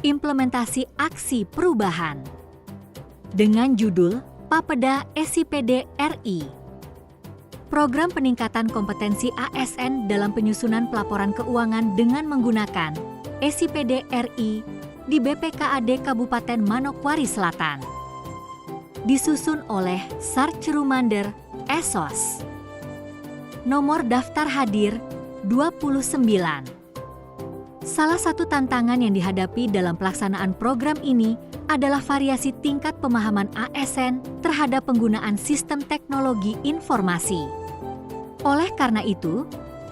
Implementasi Aksi Perubahan dengan judul Papeda SIPD RI. Program peningkatan kompetensi ASN dalam penyusunan pelaporan keuangan dengan menggunakan SIPD RI di BPKAD Kabupaten Manokwari Selatan. Disusun oleh Sarcerumander, Esos. Nomor daftar hadir 29. Salah satu tantangan yang dihadapi dalam pelaksanaan program ini adalah variasi tingkat pemahaman ASN terhadap penggunaan sistem teknologi informasi. Oleh karena itu,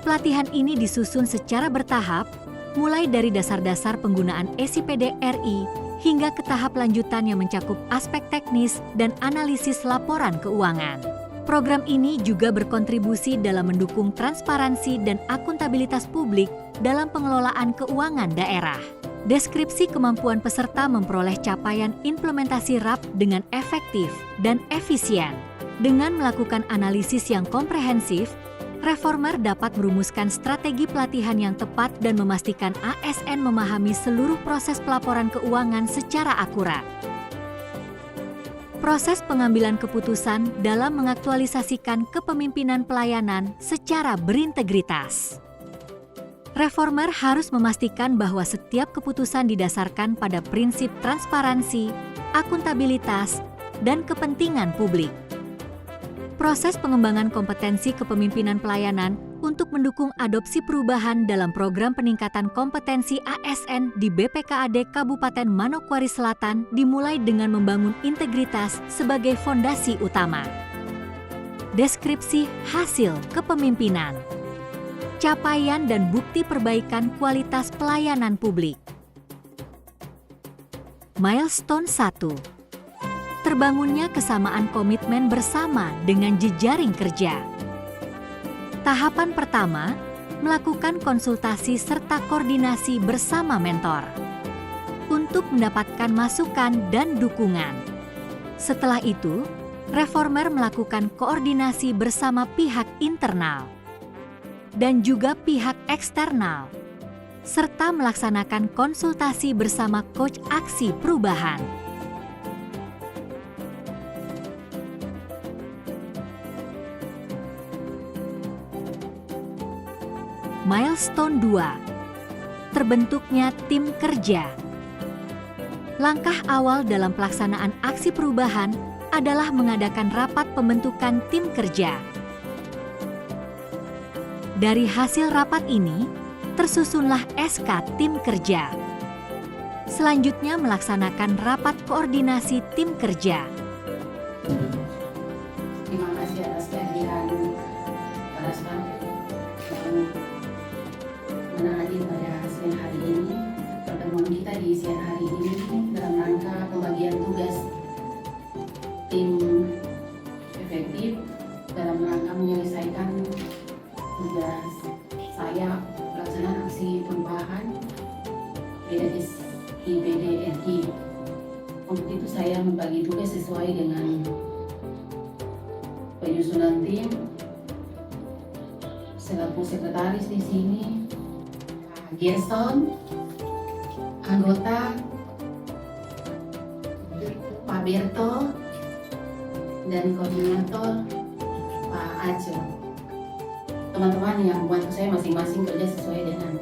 pelatihan ini disusun secara bertahap, mulai dari dasar-dasar penggunaan SIPD RI hingga ke tahap lanjutan yang mencakup aspek teknis dan analisis laporan keuangan. Program ini juga berkontribusi dalam mendukung transparansi dan akuntabilitas publik dalam pengelolaan keuangan daerah. Deskripsi kemampuan peserta memperoleh capaian implementasi RAP dengan efektif dan efisien. Dengan melakukan analisis yang komprehensif, reformer dapat merumuskan strategi pelatihan yang tepat dan memastikan ASN memahami seluruh proses pelaporan keuangan secara akurat. Proses pengambilan keputusan dalam mengaktualisasikan kepemimpinan pelayanan secara berintegritas. Reformer harus memastikan bahwa setiap keputusan didasarkan pada prinsip transparansi, akuntabilitas, dan kepentingan publik. Proses pengembangan kompetensi kepemimpinan pelayanan untuk mendukung adopsi perubahan dalam program peningkatan kompetensi ASN di BPKAD Kabupaten Manokwari Selatan dimulai dengan membangun integritas sebagai fondasi utama. Deskripsi hasil kepemimpinan, capaian dan bukti perbaikan kualitas pelayanan publik. Milestone 1. Terbangunnya kesamaan komitmen bersama dengan jejaring kerja. Tahapan pertama, melakukan konsultasi serta koordinasi bersama mentor untuk mendapatkan masukan dan dukungan. Setelah itu, reformer melakukan koordinasi bersama pihak internal dan juga pihak eksternal, serta melaksanakan konsultasi bersama coach aksi perubahan. Milestone 2. Terbentuknya tim kerja. Langkah awal dalam pelaksanaan aksi perubahan adalah mengadakan rapat pembentukan tim kerja. Dari hasil rapat ini, tersusunlah SK tim kerja. Selanjutnya melaksanakan rapat koordinasi tim kerja. Terima kasih atas kehadiran para staff yang hadir pada siang hari ini. Pertemuan kita di siang hari ini dalam rangka pembagian tugas tim efektif dalam rangka menyelesaikan tugas saya pelaksanaan aksi perubahan SIPD RI. Untuk itu saya membagi tugas sesuai dengan penyusunan tim. Selaku sekretaris di sini Pak Gerson, anggota Pak Berto, dan koordinator Pak Aco. Teman-teman yang membantu saya masing-masing kerja sesuai dengan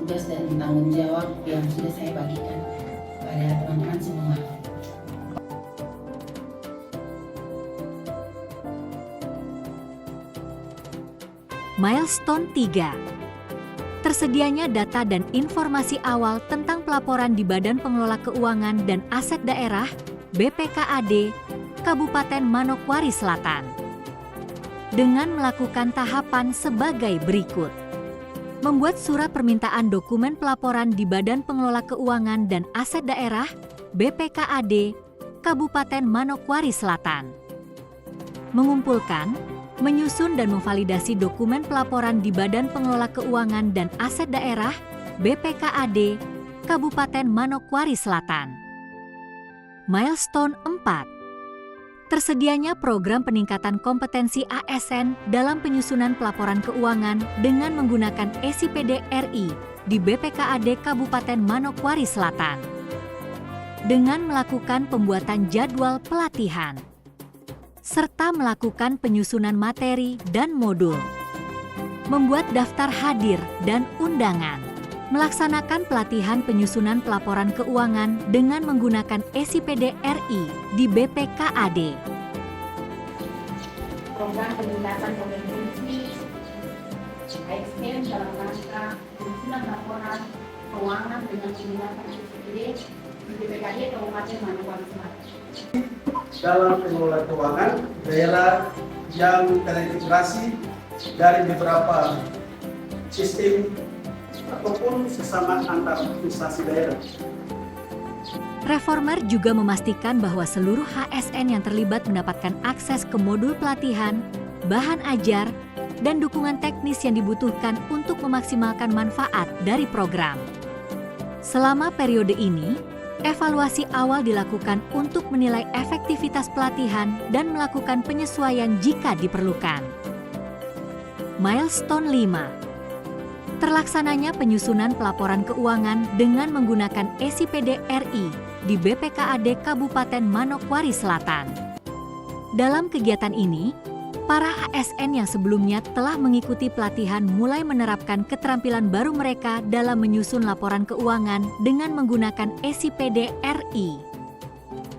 tugas dan tanggung jawab yang sudah saya bagikan pada teman-teman semua. Milestone 3. Tersedianya data dan informasi awal tentang pelaporan di Badan Pengelola Keuangan dan Aset Daerah BPKAD Kabupaten Manokwari Selatan. Dengan melakukan tahapan sebagai berikut. Membuat surat permintaan dokumen pelaporan di Badan Pengelola Keuangan dan Aset Daerah BPKAD Kabupaten Manokwari Selatan. Mengumpulkan, menyusun dan memvalidasi dokumen pelaporan di Badan Pengelola Keuangan dan Aset Daerah BPKAD Kabupaten Manokwari Selatan. Milestone 4. Tersedianya program peningkatan kompetensi ASN dalam penyusunan pelaporan keuangan dengan menggunakan SIPD RI di BPKAD Kabupaten Manokwari Selatan. Dengan melakukan pembuatan jadwal pelatihan, serta melakukan penyusunan materi dan modul, membuat daftar hadir dan undangan, melaksanakan pelatihan penyusunan pelaporan keuangan dengan menggunakan SIPD RI di BPKAD. Program peningkatan kompetensi ASN dalam rangka penyusunan laporan keuangan dengan menggunakan SIPD di BPKAD Kabupaten Manokwari Selatan. Dalam pengelolaan keuangan daerah yang terintegrasi dari beberapa sistem ataupun sesama antar instansi daerah. Reformer juga memastikan bahwa seluruh HSN yang terlibat mendapatkan akses ke modul pelatihan, bahan ajar, dan dukungan teknis yang dibutuhkan untuk memaksimalkan manfaat dari program. Selama periode ini, evaluasi awal dilakukan untuk menilai efektivitas pelatihan dan melakukan penyesuaian jika diperlukan. Milestone 5. Terlaksananya penyusunan pelaporan keuangan dengan menggunakan SIPD RI di BPKAD Kabupaten Manokwari Selatan. Dalam kegiatan ini, para ASN yang sebelumnya telah mengikuti pelatihan mulai menerapkan keterampilan baru mereka dalam menyusun laporan keuangan dengan menggunakan SIPD RI.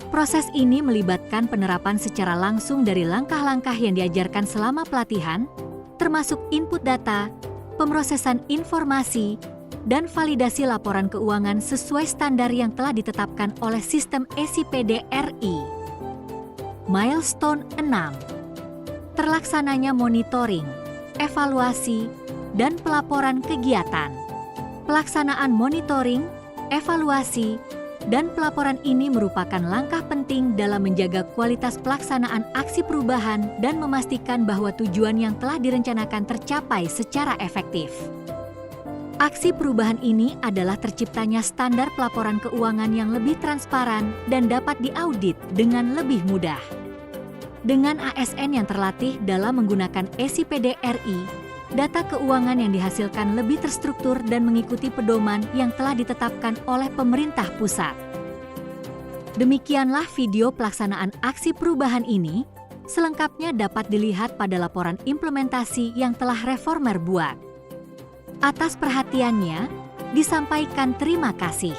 Proses ini melibatkan penerapan secara langsung dari langkah-langkah yang diajarkan selama pelatihan, termasuk input data, pemrosesan informasi, dan validasi laporan keuangan sesuai standar yang telah ditetapkan oleh sistem SIPD RI. Milestone 6. Terlaksananya monitoring, evaluasi, dan pelaporan kegiatan. Pelaksanaan monitoring, evaluasi, dan pelaporan ini merupakan langkah penting dalam menjaga kualitas pelaksanaan aksi perubahan dan memastikan bahwa tujuan yang telah direncanakan tercapai secara efektif. Aksi perubahan ini adalah terciptanya standar pelaporan keuangan yang lebih transparan dan dapat diaudit dengan lebih mudah. Dengan ASN yang terlatih dalam menggunakan SIPD RI, data keuangan yang dihasilkan lebih terstruktur dan mengikuti pedoman yang telah ditetapkan oleh pemerintah pusat. Demikianlah video pelaksanaan aksi perubahan ini, selengkapnya dapat dilihat pada laporan implementasi yang telah Reformer buat. Atas perhatiannya, disampaikan terima kasih.